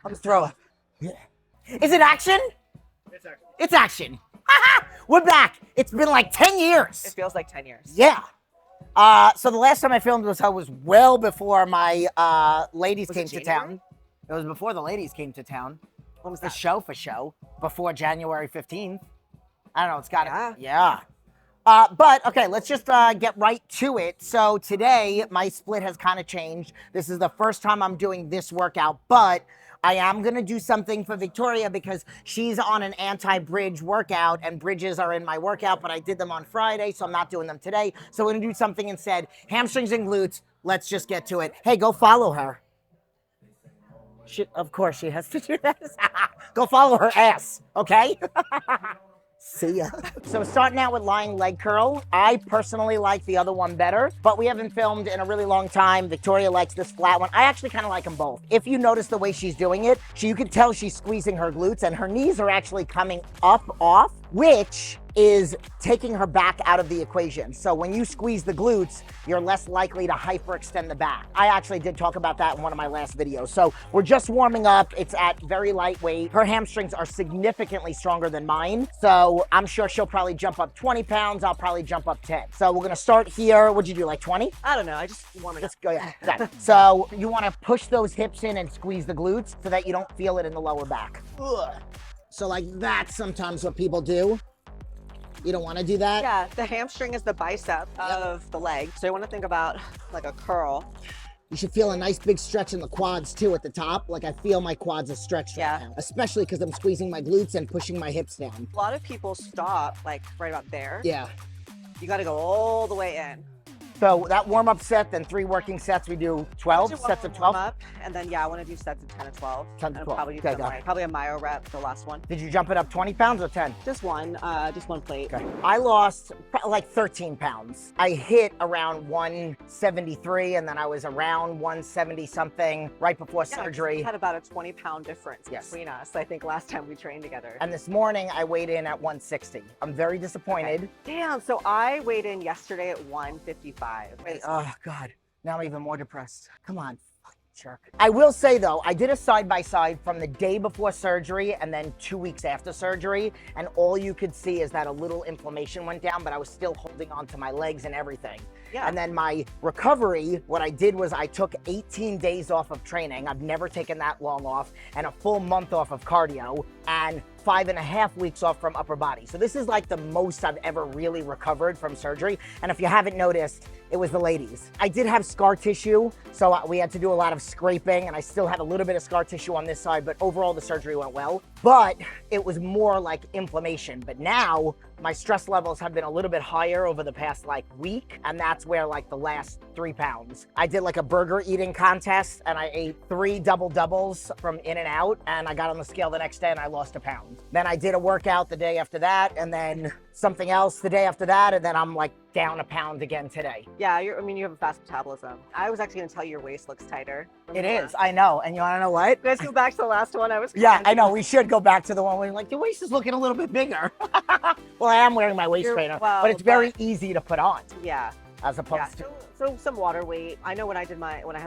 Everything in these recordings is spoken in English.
Let's throw it. Is it action? It's action. It's action. We're back. It's been like 10 years. It feels like 10 years. Yeah. So the last time I filmed was well before my ladies came to town. It was before the ladies came to town. When was The that? show for show before January 15th. I don't know. It's got it. Yeah. Yeah. But okay, let's just get right to it. So today my split has kind of changed. This is the first time I'm doing this workout, but I am going to do something for Victoria because she's on an anti-bridge workout and bridges are in my workout, but I did them on Friday, so I'm not doing them today. So we're going to do something instead. Hamstrings and glutes. Let's just get to it. Hey, go follow her. Of course she has to do that. Go follow her ass, okay? See ya. So starting out with lying leg curl. I personally like the other one better, but we haven't filmed in a really long time. Victoria likes this flat one. I actually kind of like them both. If you notice the way she's doing it, you can tell she's squeezing her glutes and her knees are actually coming up off, which is taking her back out of the equation. So when you squeeze the glutes, you're less likely to hyperextend the back. I actually did talk about that in one of my last videos. So we're just warming up. It's at very lightweight. Her hamstrings are significantly stronger than mine. So I'm sure she'll probably jump up 20 pounds. I'll probably jump up 10. So we're gonna start here. What'd you do, like 20? I don't know. I just want to. Just go, yeah. Done. So you wanna push those hips in and squeeze the glutes so that you don't feel it in the lower back. Ugh. So like that's sometimes what people do. You don't want to do that? Yeah, the hamstring is the bicep of the leg. So you want to think about like a curl. You should feel a nice big stretch in the quads too at the top. Like I feel my quads are stretched right now, especially because I'm squeezing my glutes and pushing my hips down. A lot of people stop like right about there. Yeah. You got to go all the way in. So that warm-up set, then 3 working sets. We do 12 sets of 12. Up, and then yeah, I want to do sets of 10 and 12. 10 to 12. Probably do probably a myo rep, the last one. Did you jump it up 20 pounds or 10? Just one plate. Okay. I lost like 13 pounds. I hit around 173 and then I was around 170 something right before surgery. We had about a 20-pound difference between us, I think, last time we trained together. And this morning I weighed in at 160. I'm very disappointed. Okay. Damn, so I weighed in yesterday at 155. Wait, oh God, now I'm even more depressed. Come on. Jerk. I will say though, I did a side-by-side from the day before surgery and then 2 weeks after surgery, and all you could see is that a little inflammation went down, but I was still holding on to my legs and everything. Yeah. And then my recovery, what I did was I took 18 days off of training. I've never taken that long off, and a full month off of cardio, and 5.5 weeks off from upper body. So this is like the most I've ever really recovered from surgery. And if you haven't noticed, it was the ladies. I did have scar tissue, so we had to do a lot of scraping, and I still have a little bit of scar tissue on this side, but overall the surgery went well. But it was more like inflammation. But now my stress levels have been a little bit higher over the past like week, and that's where like the last 3 pounds. I did like a burger eating contest and I ate 3 double doubles from In-N-Out, and I got on the scale the next day and I lost a pound. Then I did a workout the day after that, and then something else the day after that, and then I'm like down a pound again today. Yeah, you have a fast metabolism. I was actually gonna tell you your waist looks tighter. It is, I know. And you wanna know what? Let's go back to the last one. Yeah, I know. We should go back to the one where like the waist is looking a little bit bigger. Well, I am wearing my waist trainer, but it's very easy to put on. Yeah. As opposed to. So some water weight. I know when I had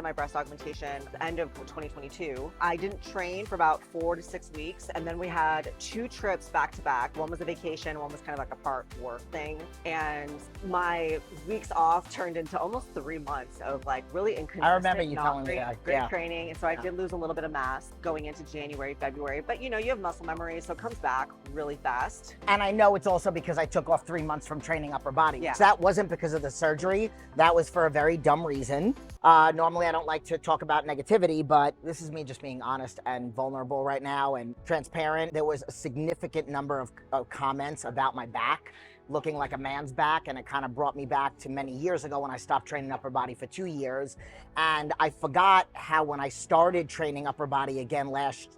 my breast augmentation at the end of 2022, I didn't train for about 4 to 6 weeks. And then we had 2 trips back to back. One was a vacation, one was kind of like a part work thing. And my weeks off turned into almost 3 months of like really inconsistent, I remember you telling me that. Great training. And so I did lose a little bit of mass going into January, February, but you have muscle memory, so it comes back really fast. And I know it's also because I took off 3 months from training upper body. Yeah. So that wasn't because of the surgery. That was for a very dumb reason. Normally I don't like to talk about negativity, but this is me just being honest and vulnerable right now and transparent. There was a significant number of comments about my back looking like a man's back, and it kind of brought me back to many years ago when I stopped training upper body for 2 years. And I forgot how when I started training upper body again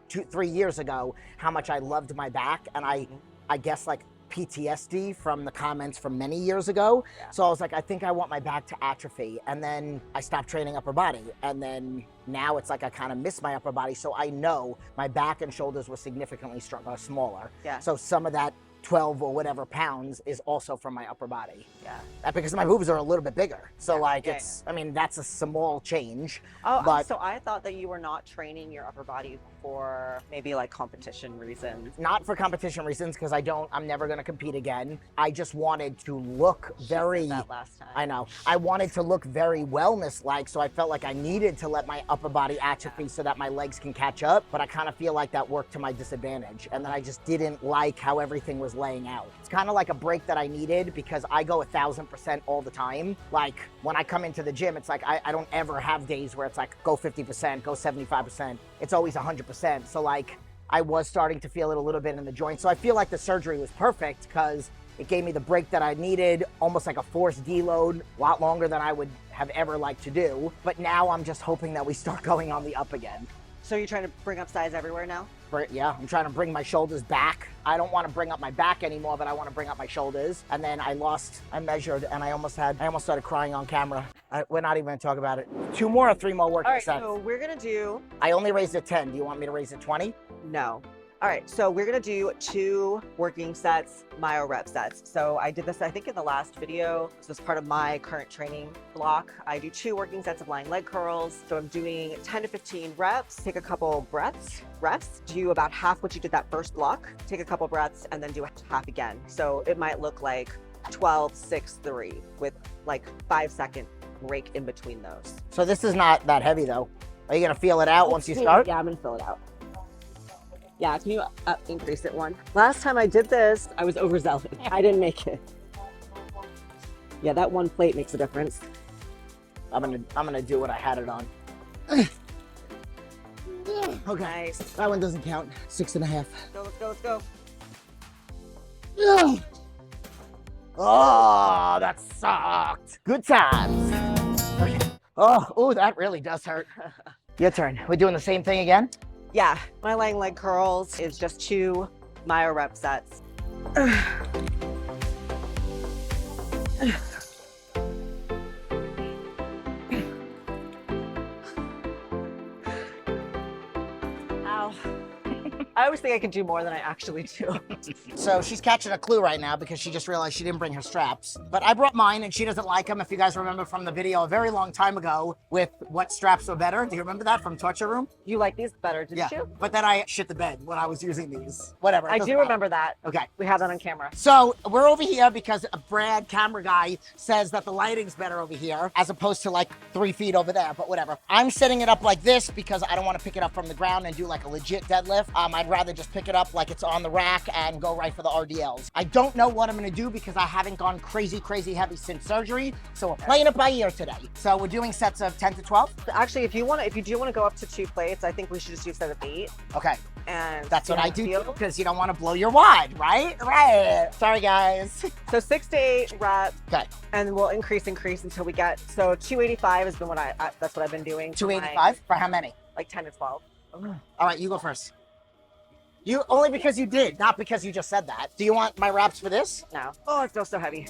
3 years ago, how much I loved my back. And I guess like PTSD from the comments from many years ago. Yeah. So I was like, I think I want my back to atrophy. And then I stopped training upper body. And then now it's like I kind of miss my upper body. So I know my back and shoulders were significantly smaller. Yeah. So some of that 12 or whatever pounds is also from my upper body. Yeah. Because my boobs are a little bit bigger. So like Yeah, it's, I mean, that's a small change. Oh, but so I thought that you were not training your upper body for maybe like competition reasons. not for competition reasons, because I'm never going to compete again. I just wanted to look very, That last time. I know, I wanted to look very wellness-like, so I felt like I needed to let my upper body atrophy so that my legs can catch up, but I kind of feel like that worked to my disadvantage, and then I just didn't like how everything was laying out. It's kind of like a break that I needed, because I go 1,000% all the time. Like, when I come into the gym, it's like I don't ever have days where it's like, go 50%, go 75%. It's always 100%. So like, I was starting to feel it a little bit in the joint. So I feel like the surgery was perfect because it gave me the break that I needed, almost like a forced deload, a lot longer than I would have ever liked to do. But now I'm just hoping that we start going on the up again. So you're trying to bring up size everywhere now? Yeah, I'm trying to bring my shoulders back. I don't want to bring up my back anymore, but I want to bring up my shoulders. And then I measured, and I almost started crying on camera. We're not even going to talk about it. 2 more or 3 more working All right, sets? so we're gonna do, I only raised it 10. Do you want me to raise it 20? no. All right, so we're gonna do 2 working sets, myo rep sets. So I did this, I think in the last video. So as part of my current training block, I do 2 working sets of lying leg curls. So I'm doing 10 to 15 reps, take a couple reps, do about half what you did that first block, take a couple breaths, and then do half again. So it might look like 12, 6, 3 with like 5-second break in between those. So this is not that heavy though. Are you going to feel it out once you start? Yeah, I'm gonna fill it out. Yeah, can you increase it 1? Last time I did this, I was overzealous. I didn't make it. Yeah, that 1 plate makes a difference. I'm gonna do what I had it on. Okay, Nice. that one doesn't count. 6.5. Let's go. Oh, that sucked. Good times. Okay. Oh, that really does hurt. Your turn. We're doing the same thing again? Yeah, my lying leg curls is just 2 myo rep sets. Ow. I always think I can do more than I actually do. So she's catching a clue right now because she just realized she didn't bring her straps. But I brought mine and she doesn't like them. If you guys remember from the video a very long time ago with what straps were better. Do you remember that from Torture Room? You like these better, didn't you? But then I shit the bed when I was using these. Whatever. I do remember that. Okay. We have that on camera. So we're over here because Brad, camera guy, says that the lighting's better over here as opposed to like 3 feet over there, but whatever. I'm setting it up like this because I don't want to pick it up from the ground and do like a legit deadlift. I'd rather just pick it up like it's on the rack and go right for the RDLs. I don't know what I'm going to do because I haven't gone crazy heavy since surgery. So we're playing it by ear today. So we're doing sets of 10 to 12. Actually, if you do want to go up to 2 plates, I think we should just do a set of 8. Okay. And That's what I do feel. because you don't want to blow your wad, right? Right. Sorry, guys. So 6 to 8 reps. Okay. And we'll increase until we get, so 285 has been what that's what I've been doing. 285 for how many? Like 10 to 12. All right, you go first. You only because you did, not because you just said that. Do you want my wraps for this? No. Oh, it feels so heavy.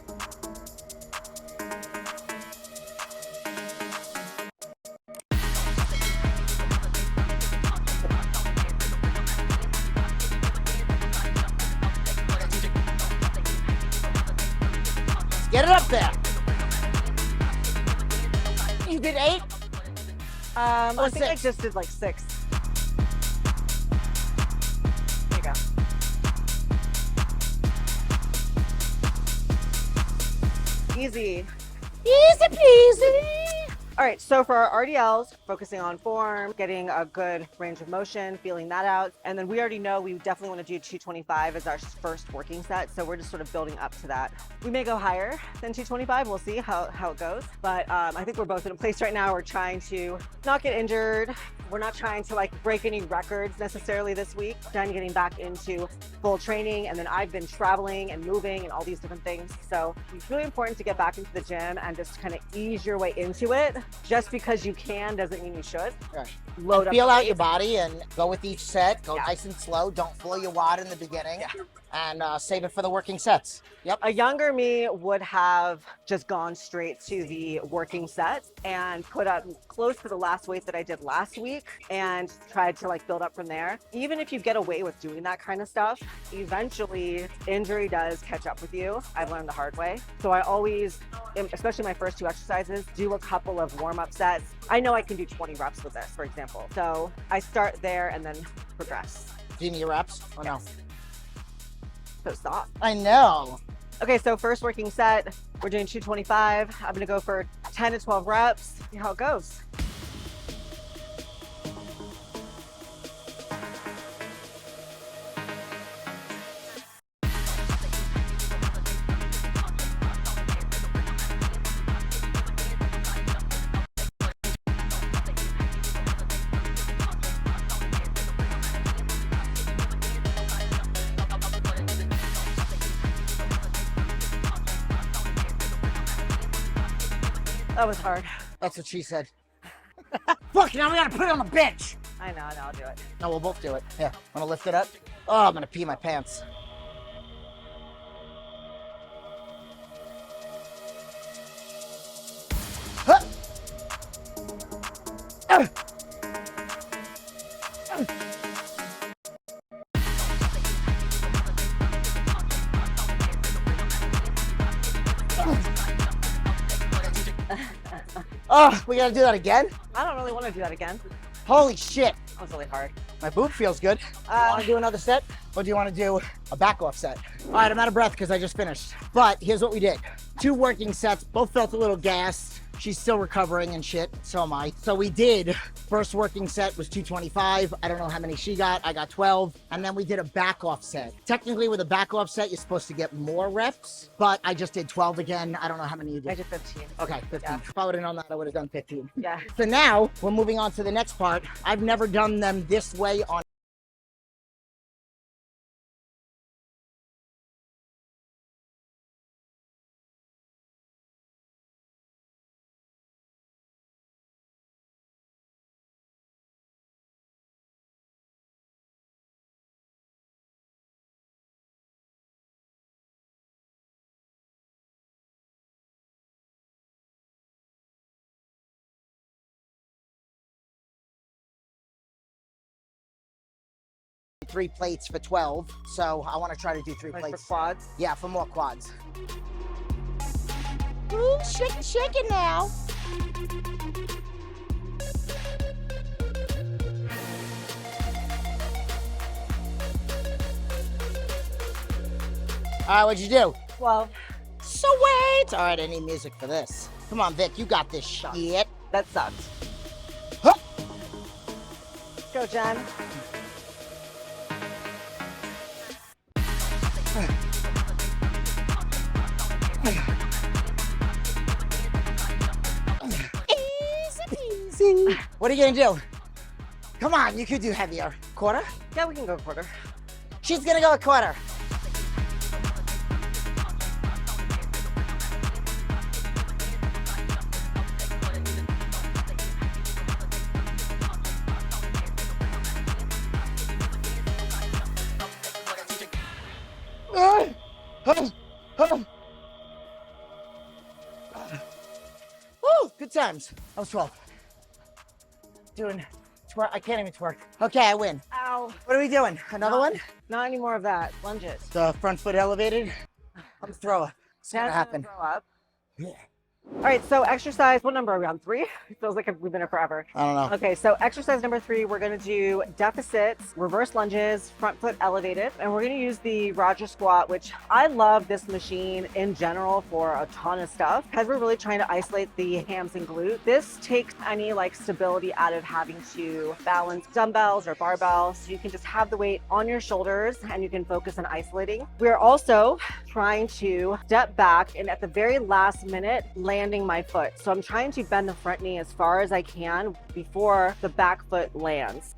Get it up there. You did 8? I think I 6. just did like 6. There you go. Easy. Easy peasy. All right, so for our RDLs, focusing on form, getting a good range of motion, feeling that out. And then we already know we definitely want to do 225 as our first working set. So we're just sort of building up to that. We may go higher than 225. We'll see how it goes. But I think we're both in a place right now. We're trying to not get injured. We're not trying to like break any records necessarily this week. Then getting back into full training. And then I've been traveling and moving and all these different things. So it's really important to get back into the gym and just kind of ease your way into it. Just because you can doesn't mean you should. Yeah. Load up. Feel out your body and go with each set. Go Yeah. nice and slow. Don't blow your wad in the beginning. Yeah. and save it for the working sets. Yep. A younger me would have just gone straight to the working set and put up close to the last weight that I did last week and tried to like build up from there. Even if you get away with doing that kind of stuff, eventually injury does catch up with you. I've learned the hard way. So I always, especially my first 2 exercises, do a couple of warm-up sets. I know I can do 20 reps with this, for example. So I start there and then progress. Do you need your reps or no? So stop. I know. Okay, so first working set, we're doing 225. I'm gonna go for 10 to 12 reps, see how it goes. That was hard. That's what she said. Fuck, now we gotta put it on the bench. I know, I'll do it. No, we'll both do it. Yeah, wanna lift it up? Oh, I'm gonna pee my pants. Huh. Oh, we gotta do that again? I don't really want to do that again. Holy shit. That was really hard. My boob feels good. Do you want to do another set? Or do you want to do a back off set? All right, I'm out of breath because I just finished. But here's what we did. 2 working sets, both felt a little gassed. She's still recovering and shit, so am I. So we did, first working set was 225. I don't know how many she got, I got 12. And then we did a back off set. Technically with a back off set, you're supposed to get more reps, but I just did 12 again. I don't know how many you did. I did 15. Okay, 15. Yeah. If I would have known that, I would have done 15. Yeah. So now we're moving on to the next part. I've never done them this way on three plates for 12. So I want to try to do 3 Like plates. for quads. Yeah, for more quads. Ooh, shake it now. All right, what'd you do? 12. Sweet. All right, I need music for this. Come on, Vic, you got this shit. That sucked. Huh. Go, Jen. Easy peasy. What are you gonna do? Come on, you could do heavier. Quarter? Yeah, we can go quarter. She's gonna go a quarter. Woo, good times. That was 12. Doing twerk. I can't even twerk. Okay, I win. Ow. What are we doing? Another one? Not any more of that. Lunges. The front foot elevated. I'm a thrower. It's gonna That's happen. Throw up. Yeah. All right, so exercise, what number are we on? 3? It feels like we've been here forever. I don't know. Okay, so exercise number 3, we're gonna do deficits, reverse lunges, front foot elevated, and we're gonna use the Roger squat, which I love this machine in general for a ton of stuff because we're really trying to isolate the hams and glute. This takes any like stability out of having to balance dumbbells or barbells. So you can just have the weight on your shoulders and you can focus on isolating. We're also trying to step back and at the very last minute, landing my foot. So I'm trying to bend the front knee as far as I can before the back foot lands.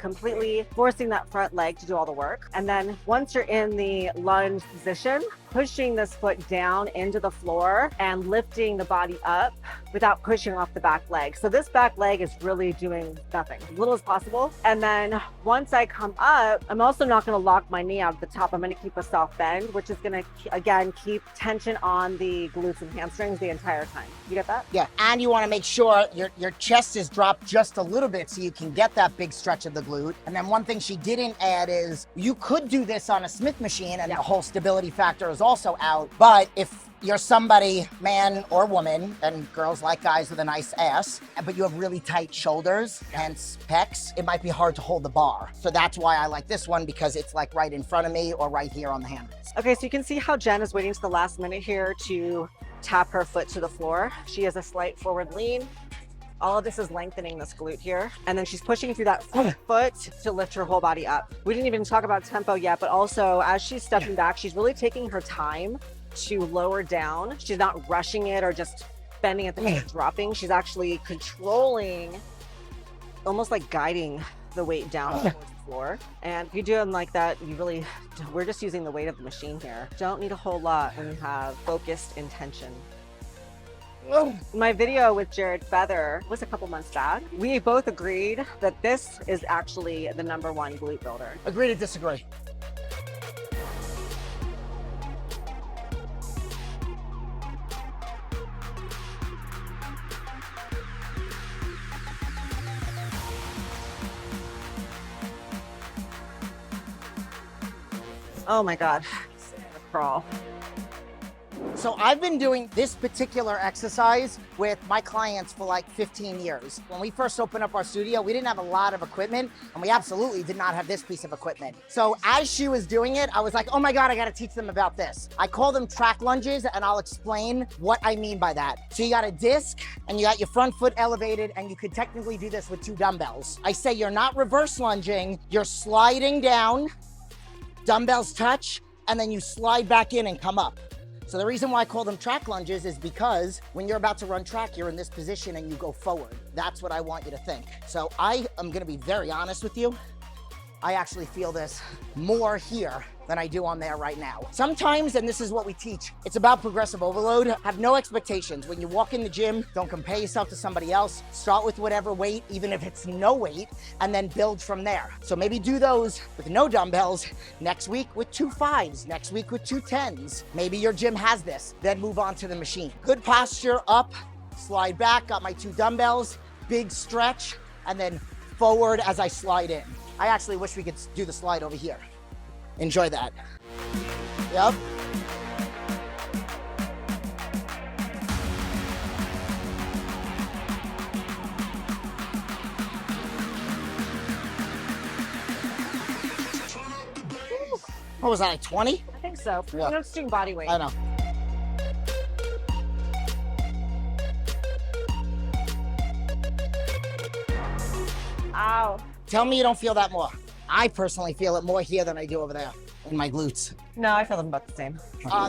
completely forcing that front leg to do all the work. And then once you're in the lunge position, pushing this foot down into the floor and lifting the body up without pushing off the back leg. So this back leg is really doing nothing, as little as possible. And then once I come up, I'm also not going to lock my knee out at the top. I'm going to keep a soft bend, which is going to, again, keep tension on the glutes and hamstrings the entire time. You get that? Yeah, and you want to make sure your chest is dropped just a little bit so you can get that big stretch of the glute. And then one thing she didn't add is you could do this on a Smith machine and the whole stability factor is also out. But if you're somebody, man or woman, and girls like guys with a nice ass, but you have really tight shoulders, hence pecs, it might be hard to hold the bar. So that's why I like this one, because it's like right in front of me or right here on the handles. Okay, so you can see how Jen is waiting to the last minute here to tap her foot to the floor. She has a slight forward lean. All of this is lengthening this glute here. And then she's pushing through that foot to lift her whole body up. We didn't even talk about tempo yet, but also as she's stepping back, she's really taking her time to lower down. She's not rushing it or just bending at the knee, dropping. She's actually controlling, almost like guiding the weight down towards the floor. And if you do them like that, we're just using the weight of the machine here. Don't need a whole lot when you have focused intention. My video with Jared Feather was a couple months back. We both agreed that this is actually the #1 glute builder. Agree to disagree. Oh my God, the crawl. So I've been doing this particular exercise with my clients for like 15 years. When we first opened up our studio, we didn't have a lot of equipment, and we absolutely did not have this piece of equipment. So as she was doing it, I was like, oh my God, I gotta teach them about this. I call them track lunges, and I'll explain what I mean by that. So you got a disc, and you got your front foot elevated, and you could technically do this with 2 dumbbells. I say you're not reverse lunging, you're sliding down, dumbbells touch, and then you slide back in and come up. So the reason why I call them track lunges is because when you're about to run track, you're in this position and you go forward. That's what I want you to think. So I am gonna be very honest with you. I actually feel this more here than I do on there right now. Sometimes, and this is what we teach, it's about progressive overload. Have no expectations. When you walk in the gym, don't compare yourself to somebody else. Start with whatever weight, even if it's no weight, and then build from there. So maybe do those with no dumbbells, next week with 2 5s, next week with 2 10s. Maybe your gym has this, then move on to the machine. Good posture, up, slide back, got my 2 dumbbells, big stretch, and then forward as I slide in. I actually wish we could do the slide over here. Enjoy that. Yep. What was that, like 20? I think so. Yeah. You're just doing body weight. I know. Ow. Tell me you don't feel that more. I personally feel it more here than I do over there in my glutes. No, I feel them about the same.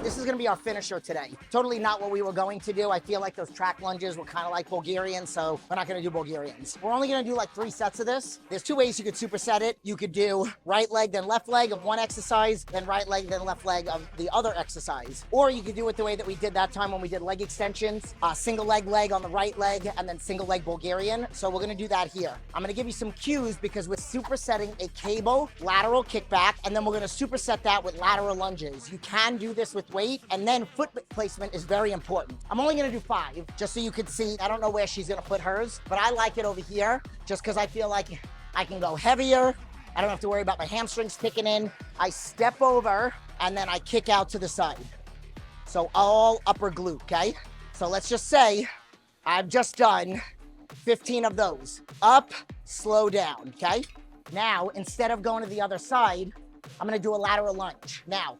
This is gonna be our finisher today. Totally not what we were going to do. I feel like those track lunges were kind of like Bulgarians, so we're not gonna do Bulgarians. We're only gonna do like 3 sets of this. There's 2 ways you could superset it. You could do right leg, then left leg of one exercise, then right leg, then left leg of the other exercise. Or you could do it the way that we did that time when we did leg extensions, single leg on the right leg, and then single leg Bulgarian. So we're gonna do that here. I'm gonna give you some cues because we're supersetting a cable lateral kickback, and then we're gonna superset that with lateral lunges. You can do this with weight, and then foot placement is very important. I'm only gonna do 5, just so you can see. I don't know where she's gonna put hers, but I like it over here, just because I feel like I can go heavier. I don't have to worry about my hamstrings kicking in. I step over, and then I kick out to the side. So all upper glute, okay? So let's just say I've just done 15 of those. Up, slow down, okay? Now, instead of going to the other side, I'm gonna do a lateral lunge. Now,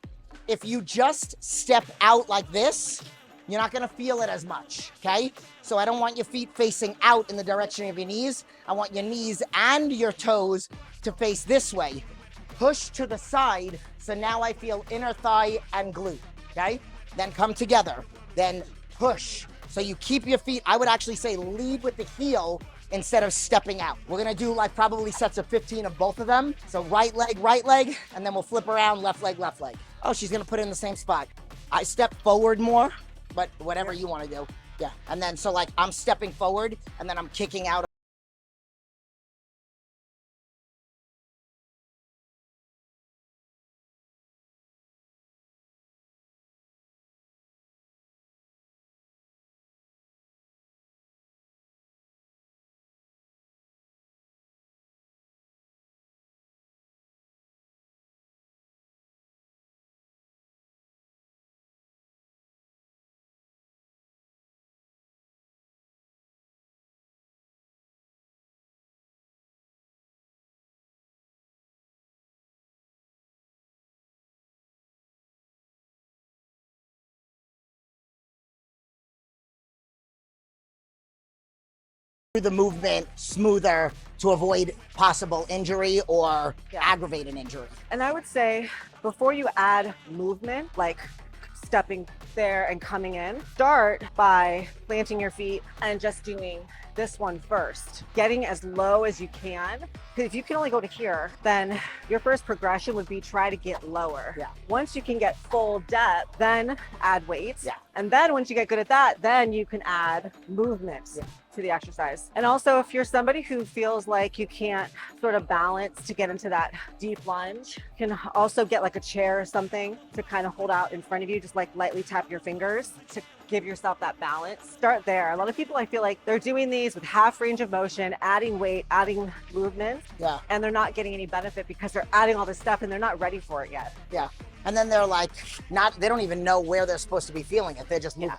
if you just step out like this, you're not gonna feel it as much, okay? So I don't want your feet facing out in the direction of your knees. I want your knees and your toes to face this way. Push to the side, so now I feel inner thigh and glute, okay? Then come together, then push. So you keep your feet, I would actually say lead with the heel instead of stepping out. We're gonna do like probably sets of 15 of both of them. So right leg, and then we'll flip around, left leg, left leg. Oh, she's gonna put it in the same spot. I step forward more, but whatever you wanna do. Yeah, and then so like I'm stepping forward and then I'm kicking out. The movement smoother to avoid possible injury or aggravate an injury. And I would say before you add movement, like stepping there and coming in, start by planting your feet and just doing this one first, getting as low as you can. Because if you can only go to here, then your first progression would be try to get lower. Yeah. Once you can get full depth, then add weights. Yeah. And then once you get good at that, then you can add movements. To the exercise. And also, if you're somebody who feels like you can't sort of balance to get into that deep lunge, you can also get like a chair or something to kind of hold out in front of you, just like lightly tap your fingers to give yourself that balance. Start there. A lot of people, I feel like they're doing these with half range of motion, adding weight, adding movement, and they're not getting any benefit because they're adding all this stuff and they're not ready for it yet. Yeah. And then they're like, they don't even know where they're supposed to be feeling it. They're just moving.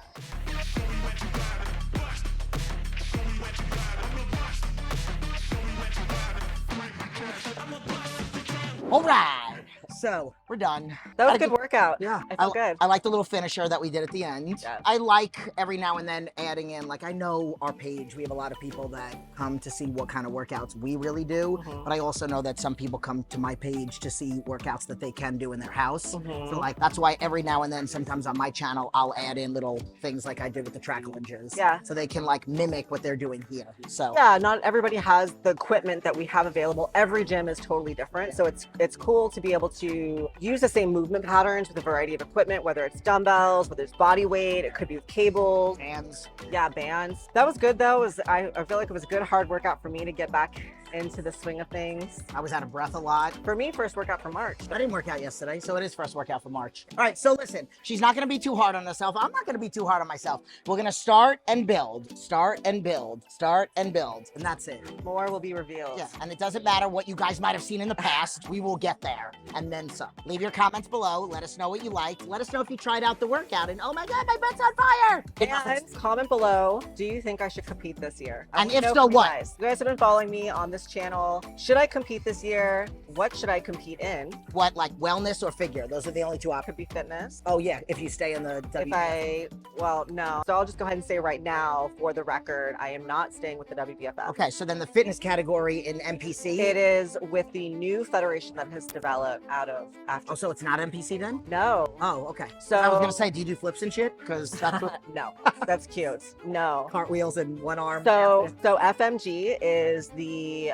All right, so we're done. That was a good workout. Yeah, I feel good. I like the little finisher that we did at the end. Yeah. I like every now and then adding in, like I know our page, we have a lot of people that come to see what kind of workouts we really do, but I also know that some people come to my page to see workouts that they can do in their house. So like, that's why every now and then, sometimes on my channel, I'll add in little things like I did with the track lunges. Yeah. So they can like mimic what they're doing here. So yeah, not everybody has the equipment that we have available. Every gym is totally different. So it's cool to be able to use the same movement patterns with a variety of equipment, whether it's dumbbells, whether it's body weight, it could be with cables. Bands. Yeah, bands. That was good though. I feel like it was a good hard workout for me to get back into the swing of things. I was out of breath a lot. For me, first workout for March. I didn't work out yesterday, so it is first workout for March. All right, so listen, she's not gonna be too hard on herself. I'm not gonna be too hard on myself. We're gonna start and build, start and build, start and build, and that's it. More will be revealed. Yeah, and it doesn't matter what you guys might have seen in the past, we will get there, and then some. Leave your comments below, let us know what you liked, let us know if you tried out the workout, and oh my God, my butt's on fire! And comment below, do you think I should compete this year? And if so, what? You guys have been following me on this channel. Should I compete this year? What should I compete in? What, like wellness or figure? Those are the only two options. Could be fitness. Oh yeah, if you stay in the WBF. Well, no. So I'll just go ahead and say right now, for the record, I am not staying with the WBFF. Okay, so then the fitness category in NPC? It is with the new federation that has developed out of after. Oh, so it's not NPC then? No. Oh, okay. So I was gonna say, do you do flips and shit? Because that's what no, that's cute. No. cartwheels in one arm. So FMG is the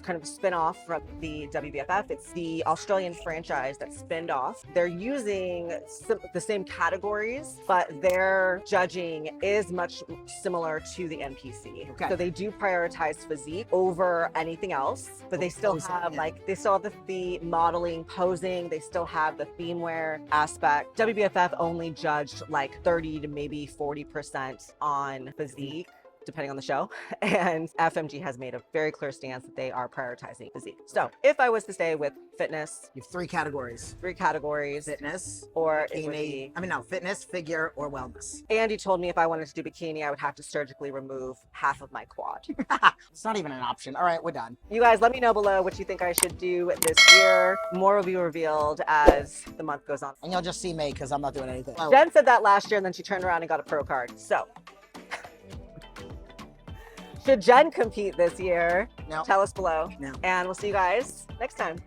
kind of spin-off from the WBFF. It's the Australian franchise that spinned off. They're using the same categories, but their judging is much similar to the NPC. Okay. So they do prioritize physique over anything else, but they still have they still have the modeling, posing. They still have the theme wear aspect. WBFF only judged like 30 to maybe 40% on physique, depending on the show. And FMG has made a very clear stance that they are prioritizing physique. So if I was to stay with fitness, You have three categories. Fitness, or bikini, fitness, figure, or wellness. Andy told me if I wanted to do bikini, I would have to surgically remove half of my quad. It's not even an option. All right, we're done. You guys, let me know below what you think I should do this year. More will be revealed as the month goes on. And you'll just see me because I'm not doing anything. Oh. Jen said that last year and then she turned around and got a pro card. So should Jen compete this year? No. Tell us below. No. And we'll see you guys next time.